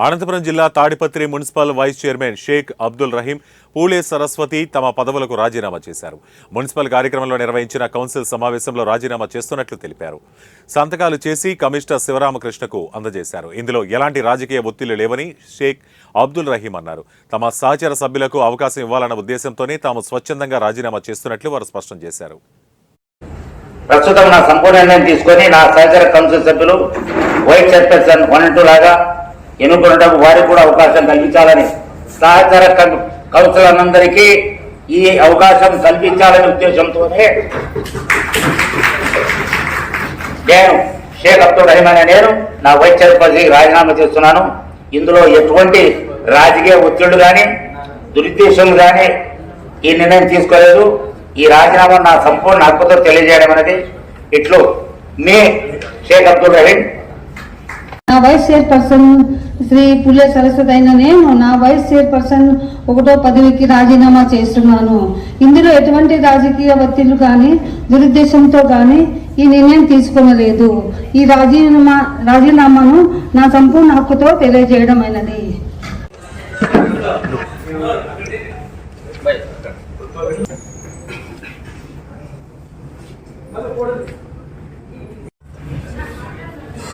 అనంతపురం జిల్లా Tadipatri municipal vice chairman Sheikh Abdul Rahim, Phule Saraswathi తమ పదవులకు రాజీనామా చేశారు. మున్సిపల్ కార్యక్రమంలో నిర్వహించిన కౌన్సిల్ సమావేశంలో రాజీనామా చేస్తున్నట్లు తెలిపారు. సంతకాలు చేసి కమిషనర్ శివరామకృష్ణకు అందజేశారు. ఇందులో ఎలాంటి రాజకీయ ఒత్తిళ్లు లేవని షేక్ అబ్దుల్ రహీం అన్నారు. తమ సహచర సభ్యులకు అవకాశం ఇవ్వాలన్న ఉద్దేశంతోనే తాము స్వచ్ఛందంగా రాజీనామా చేస్తున్నట్లు వారు స్పష్టం చేశారు. ప్రస్తుతం నా సంపూర్ణ నిర్ణయం తీసుకొని నా సహచర కౌన్సిల్ సభ్యులు వైస్ చైర్పర్సన్ 1 and 2 లాగా ఎన్నుకున్నటకు వారికి కూడా అవకాశం కల్పించాలని, సహచర కౌన్సిలర్లందరికీ ఈ అవకాశం కల్పించాలనే ఉద్దేశంతోనే నేను షేక్ అబ్దుల్ రహీం అనే నేను నా వైస్ చైర్పర్సన్ రాజీనామా చేస్తున్నాను. ఇందులో ఎటువంటి రాజకీయ ఒత్తిళ్లు కానీ దురుద్దేశాలు కానీ ఈ నిర్ణయం తీసుకోలేదు. ఈ రాజీనామా నా సంపూర్ణ హక్కుతో తెలియజేయడం అనేది ఇట్లు మీ షేక్ అబ్దుల్ రహీం. నా వైస్ చైర్పర్సన్ శ్రీ పూలే సరస్వతి అయిన నేను నా వైస్ చైర్పర్సన్ 1వ పదవికి రాజీనామా చేస్తున్నాను. ఇందులో ఎటువంటి రాజకీయ ఒత్తిళ్లు కానీ దురుద్దేశంతో కానీ ఈ నిర్ణయం తీసుకోలేదు. ఈ రాజీనామాను నా సంపూర్ణ హక్కుతో తెలియజేయడం అయినది. Hello,